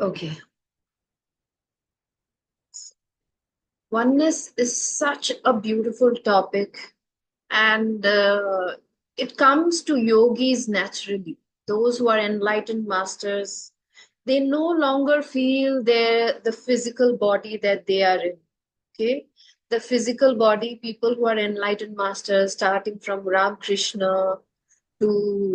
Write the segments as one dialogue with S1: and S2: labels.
S1: Okay. Oneness is such a beautiful topic, and it comes to yogis naturally. Those who are enlightened masters, they no longer feel the physical body that they are in. Okay, the physical body, people who are enlightened masters, starting from Ram Krishna to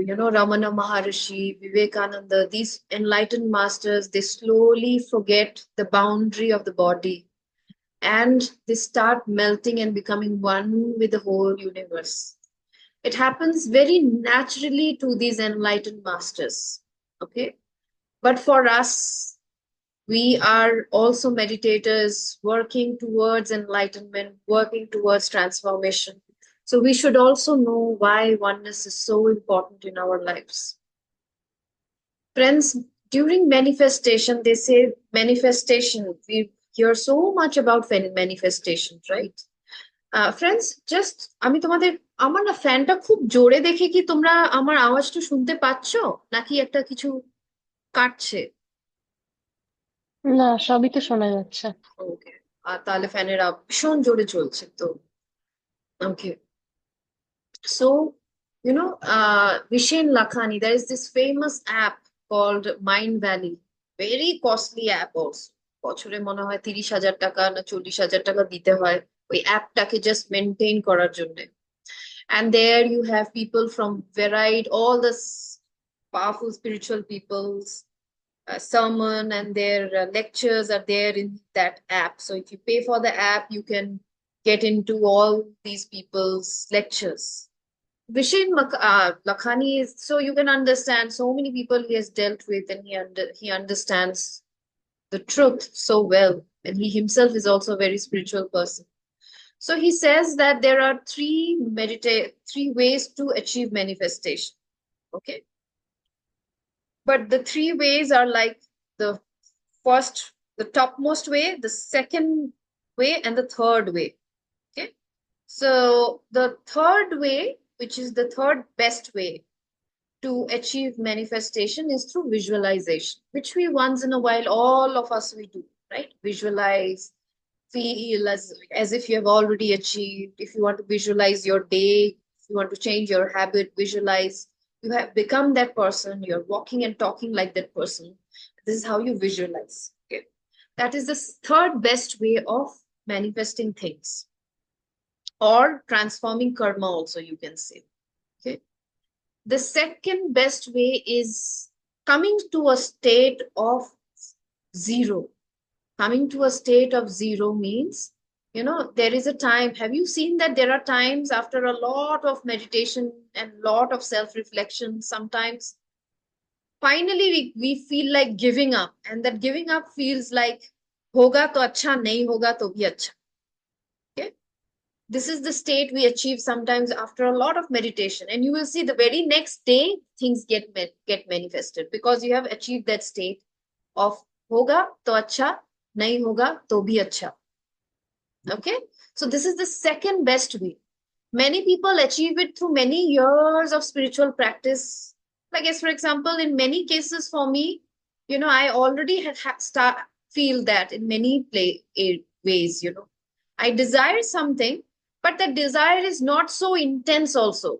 S1: Ramana Maharishi, Vivekananda, these enlightened masters, they slowly forget the boundary of the body and they start melting and becoming one with the whole universe. It happens very naturally to these enlightened masters. Okay. But for us, we are also meditators working towards enlightenment, working towards transformation. So we should also know why oneness is so important in our lives. Friends, during manifestation, they say manifestation. We hear so much about manifestation, right? Friends just আমি তোমাদের আমার না ফ্যানটা খুব জোরে দেখে কি তোমরা আমার আওয়াজটা শুনতে পাচ্ছো নাকি একটা কিছু কাটছে?
S2: না, সবই তো শোনা যাচ্ছে।
S1: ওকে, আর তাহলে ফ্যানের ভীষণ জোরে চলছে তো। ওকে, so Vishen Lakhani, there is this famous app called Mind Valley, very costly app also. বছরে মনে হয় 30,000 টাকা না 40,000 টাকা দিতে হয় ওই অ্যাপটাকে জাস্ট মেনটেন করার জন্য। And there you have people from varied, all the powerful spiritual people's sermon and their lectures are there in that app. So if you pay for the app, you can get into all these people's lectures. Lakhani is, so you can understand so many people he has dealt with, and he understands the truth so well. And he himself is also a very spiritual person. So he says that there are three ways to achieve manifestation. Okay. But the three ways are like the first, the topmost way, the second way, and the third way. Okay. So the third way, which is the third best way to achieve manifestation, is through visualization, which we once in a while, all of us, we do, right? Visualize, feel as if you have already achieved. If you want to visualize your day, if you want to change your habit, visualize. You have become that person. You're walking and talking like that person. This is how you visualize. Okay. That is the third best way of manifesting things or transforming karma, also, you can say. Okay. The second best way is coming to a state of zero. Coming to a state of zero means, there is a time. Have you seen that there are times after a lot of meditation and lot of self-reflection, sometimes finally we feel like giving up, and that giving up feels like hoga to acha, nahi hoga to bhi acha. Okay. This is the state we achieve sometimes after a lot of meditation, and you will see the very next day things get manifested because you have achieved that state of hoga to acha, nahi hoga to bhi acha. Okay, so this is the second best way. Many people achieve it through many years of spiritual practice. Like, as for example, in many cases for me, I already start feel that in many ways. I desire something, but that desire is not so intense. Also,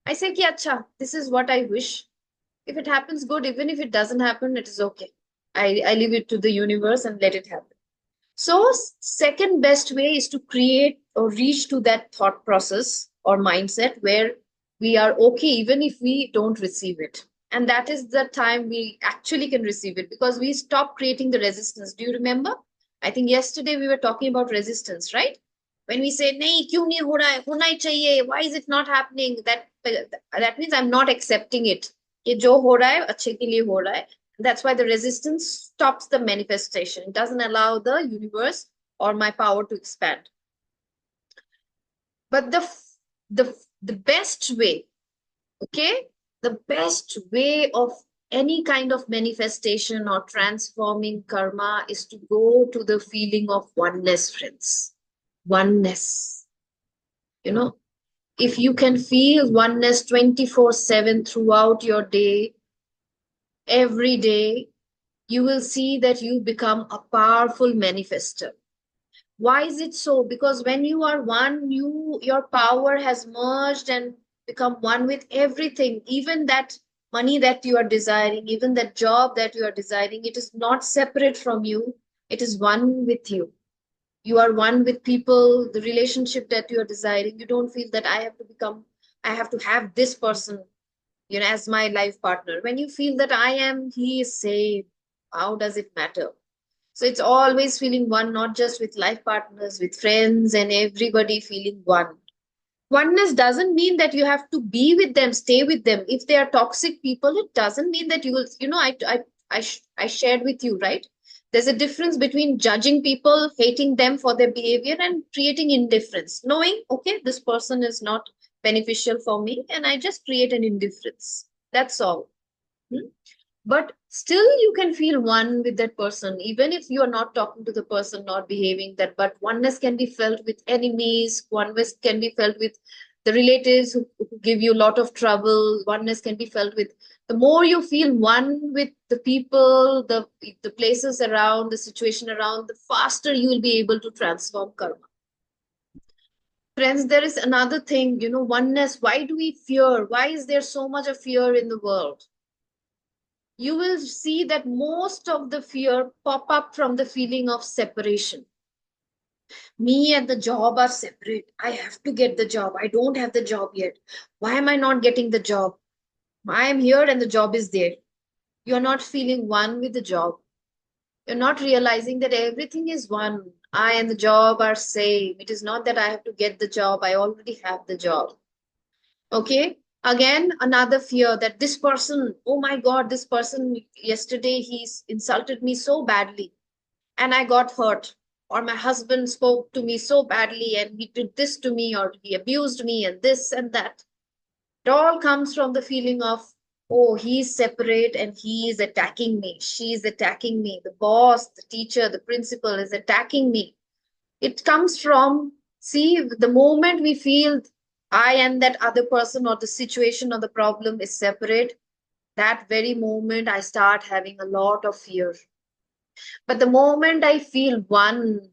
S1: I say, "Ki acha, this is what I wish. If it happens, good. Even if it doesn't happen, it is okay. I leave it to the universe and let it happen." So, second best way is to create or reach to that thought process or mindset where we are okay even if we don't receive it. And that is the time we actually can receive it because we stop creating the resistance. Do you remember? I think yesterday we were talking about resistance, right? When we say, "Nahi, kyun nahi ho raha hai? Hona hi chahiye. Why is it not happening?" That means I'm not accepting it. Ye jo ho raha hai, achhe ke liye ho raha hai. That's why the resistance stops the manifestation. It doesn't allow the universe or my power to expand. But the best way, okay, the best way of any kind of manifestation or transforming karma is to go to the feeling of oneness, friends. Oneness. If you can feel oneness 24/7 throughout your day, every day, you will see that you become a powerful manifester. Why is it so? Because when you are one, your power has merged and become one with everything. Even that money that you are desiring, even that job that you are desiring, it is not separate from you. It is one with you. You are one with people, the relationship that you are desiring. You don't feel that I have to have this person, as my life partner. When you feel that he is safe, how does it matter? So it's always feeling one, not just with life partners, with friends, and everybody feeling one. Oneness doesn't mean that you have to be with them, stay with them. If they are toxic people, it doesn't mean that you will, I shared with you, right? There's a difference between judging people, hating them for their behavior, and creating indifference. Knowing, okay, this person is not beneficial for me, and I just create an indifference. That's all. Hmm? But still you can feel one with that person, even if you are not talking to the person, not behaving that. But oneness can be felt with enemies, oneness can be felt with the relatives who give you a lot of trouble. Oneness can be felt with, the more you feel one with the people, the places around, the situation around, the faster you will be able to transform karma. Friends, there is another thing, oneness. Why do we fear? Why is there so much of fear in the world? You will see that most of the fear pop up from the feeling of separation. Me and the job are separate. I have to get the job. I don't have the job yet. Why am I not getting the job? I am here and the job is there. You're not feeling one with the job. You're not realizing that everything is one. I and the job are same. It is not that I have to get the job. I already have the job. Okay. Again, another fear that this person, oh my God, this person yesterday, he's insulted me so badly and I got hurt. Or my husband spoke to me so badly and he did this to me, or he abused me and this and that. It all comes from the feeling of, oh, he's separate and he is attacking me. She's attacking me. The boss, the teacher, the principal is attacking me. It comes from, see, the moment we feel I and that other person or the situation or the problem is separate, that very moment I start having a lot of fear. But the moment I feel one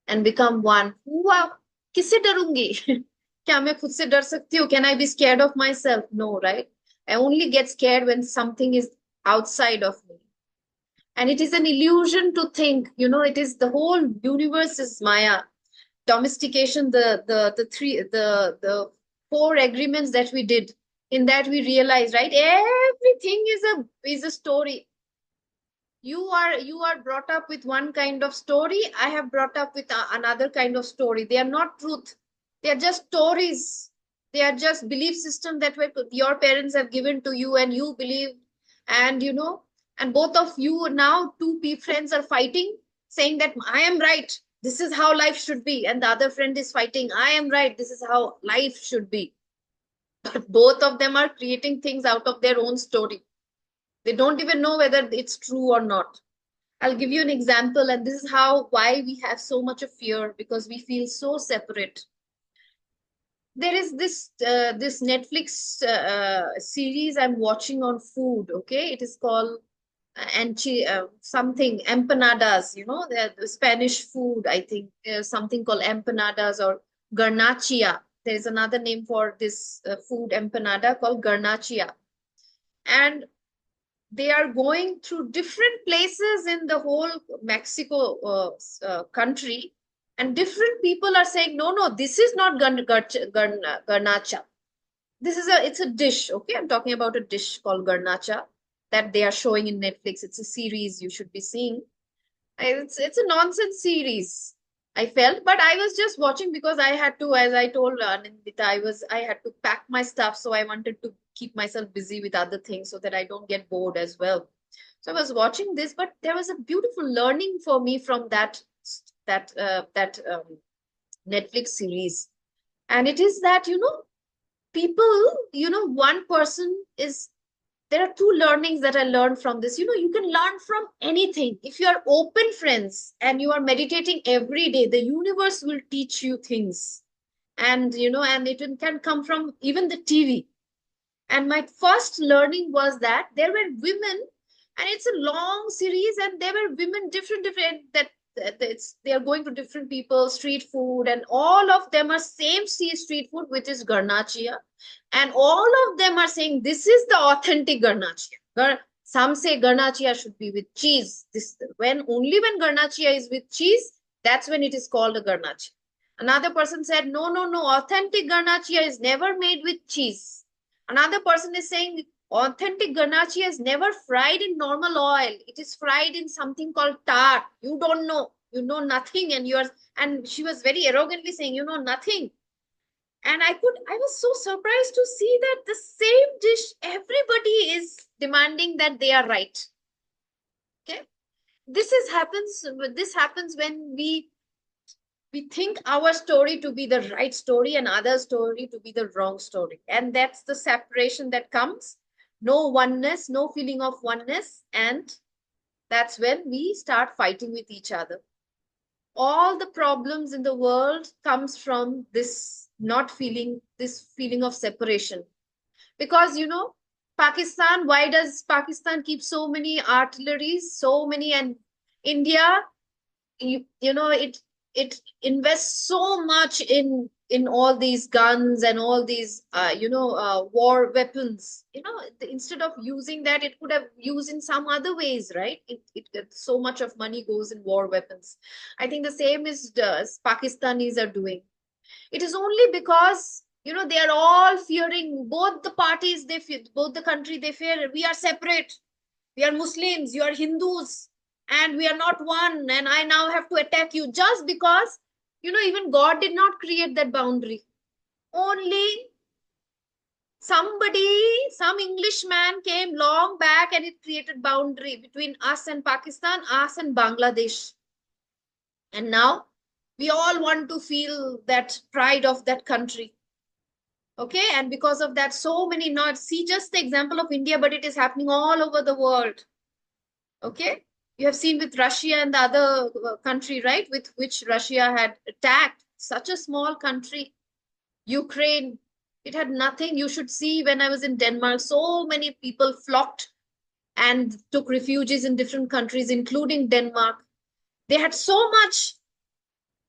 S1: and become one, हुआ किससे डरूंगी? क्या मैं खुद से डर सकती हूँ? Can I be scared of myself? No, right? I only get scared when something is outside of me. And it is an illusion to think, it is the whole universe is Maya. Domestication, the four agreements that we did, in that we realize, right, everything is a story. You are brought up with one kind of story. I have brought up with another kind of story. They are not truth. They are just stories. They are just belief system that your parents have given to you and you believe. And and both of you now, two friends are fighting, saying that I am right, this is how life should be, and the other friend is fighting, I am right, this is how life should be. But both of them are creating things out of their own story. They don't even know whether it's true or not. I'll give you an example, and this is why we have so much of fear, because we feel so separate. There is this Netflix series I'm watching on food. Okay, it is called something empanadas. The Spanish food. I think something called empanadas or garnachia. There is another name for this food empanada called garnachia, and they are going through different places in the whole Mexico country, and different people are saying, no, no, this is not garnacha. It's a dish. Okay, I'm talking about a dish called garnacha that they are showing in Netflix. It's a series you should be seeing. It's a nonsense series, I felt, but I was just watching because I had to, as I told Nindita, I had to pack my stuff, so I wanted to keep myself busy with other things so that I don't get bored as well. So I was watching this, but there was a beautiful learning for me from that Netflix series, and it is that people, one person is, there are two learnings that I learned from this. You can learn from anything. If you are open, friends, and you are meditating every day, the universe will teach you things. And, and it can come from even the TV. And my first learning was that there were women And it's a long series, and there were women different they are going to different people, street food, and all of them are same street food, which is garnachia, and all of them are saying this is the authentic garnachia. Some say garnachia should be with cheese. This when only when garnachia is with cheese, that's when it is called a garnachia. Another person said no, no, no, authentic garnachia is never made with cheese. Another person is saying authentic garnachia is never fried in normal oil. It is fried in something called tart. You don't know. You know nothing, and you are. And she was very arrogantly saying, you know nothing. And I was so surprised to see that the same dish, everybody is demanding that they are right. Okay, This happens when we think our story to be the right story and other story to be the wrong story, and that's the separation that comes. No oneness, no feeling of oneness, and that's when we start fighting with each other. All the problems in the world comes from this feeling of separation. Because Pakistan, why does Pakistan keep so many artilleries, so many, and India, it invests so much in all these guns and all these war weapons. Instead of using that, it could have used in some other ways, right? So much of money goes in war weapons. I think the same is Pakistanis are doing. It is only because they are all fearing, both the parties, they fear, both the country, they fear we are separate. We are Muslims, you are Hindus, and we are not one. And I now have to attack you just because, even God did not create that boundary. Only some Englishman came long back and it created boundary between us and Pakistan, us and Bangladesh. And now we all want to feel that pride of that country. Okay, and because of that, so many not see just the example of India, but it is happening all over the world. Okay, you have seen with Russia and the other country, right, with which Russia had attacked such a small country, Ukraine. It had nothing. You should see when I was in Denmark, so many people flocked and took refuges in different countries, including Denmark. They had so much,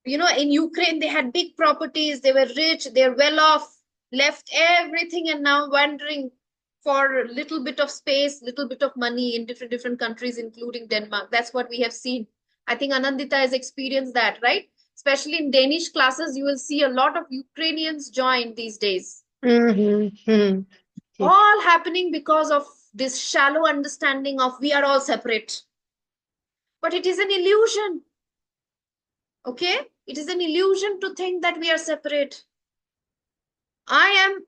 S1: in Ukraine, they had big properties, they were rich, they're well off, left everything, and now wandering for a little bit of space, little bit of money in different countries, including Denmark. That's what we have seen. I think Anandita has experienced that, right? Especially in Danish classes, you will see a lot of Ukrainians join these days.
S2: Mm-hmm.
S1: All happening because of this shallow understanding of we are all separate. But it is an illusion. Okay? It is an illusion to think that we are separate. Aham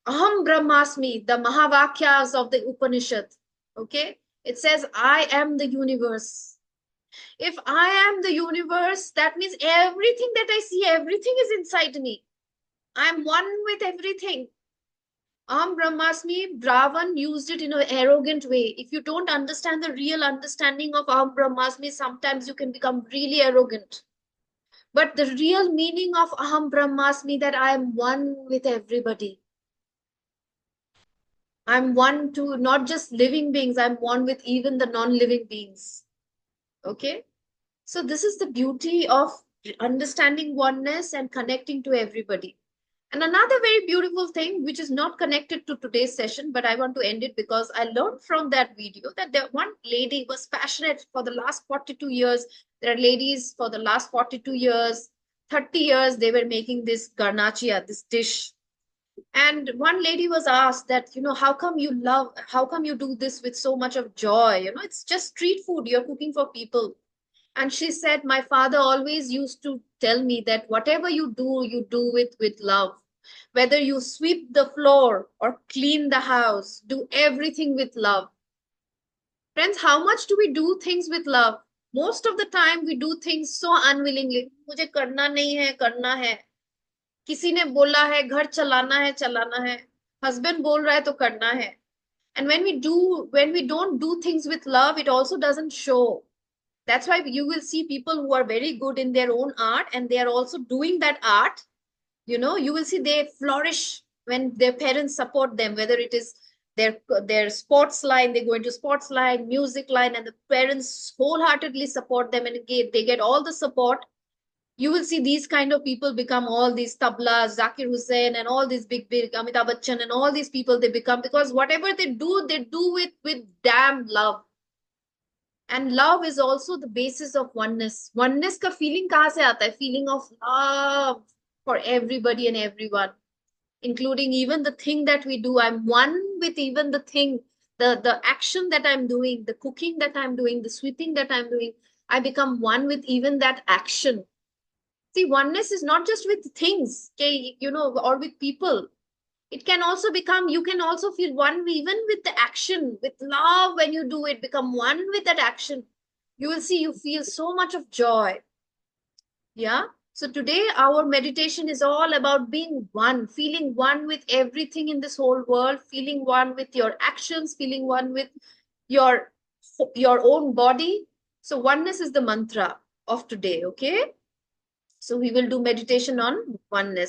S1: Brahmasmi, the Mahavakyas of the Upanishad. Okay? It says, I am the universe. If I am the universe, that means everything that I see, everything is inside me. I'm one with everything. Aham Brahmasmi, Ravan used it in an arrogant way. If you don't understand the real understanding of Aham Brahmasmi, sometimes you can become really arrogant. But the real meaning of Aham Brahmasmi, that I am one with everybody. I'm one to not just living beings, I'm one with even the non-living beings. Okay? So this is the beauty of understanding oneness and connecting to everybody. And another very beautiful thing, which is not connected to today's session, but I want to end it because I learned from that video that there one lady was passionate for the last 42 years. There are ladies for the last 42 years, 30 years, they were making this garnachia, this dish. And one lady was asked that, how come you do this with so much of joy? It's just street food, you're cooking for people. And she said, my father always used to tell me that whatever you do it with love. Whether you sweep the floor or clean the house, do everything with love. Friends, how much do we do things with love? Most of the time we do things so unwillingly. मुझे करना नहीं है, करना है. किसी ने बोला है घर चलाना है, चलाना है. Husband बोल रहा है तो करना है. And when we don't do things with love, it also doesn't show. That's why you will see people who are very good in their own art and they are also doing that art. You will see they flourish when their parents support them, whether it is their sports line, they go into sports line, music line, and the parents wholeheartedly support them, and they get all the support. You will see these kind of people become all these tablas, Zakir Hussain, and all these big Amitabh Bachchan, and all these people they become, because whatever they do with damn love. And love is also the basis of oneness. Oneness ka feeling kahan se aata hai? Feeling of love for everybody and everyone, including even the thing that we do. I'm one with even the thing, the action that I'm doing, the cooking that I'm doing, the sweeping that I'm doing. I become one with even that action. See, oneness is not just with things, okay, or with people. It can also become, you can also feel one even with the action, with love. When you do it, become one with that action. You will see you feel so much of joy. Yeah. So today our meditation is all about being one, feeling one with everything in this whole world, feeling one with your actions, feeling one with your your own body. So oneness is the mantra of today, okay? So we will do meditation on oneness.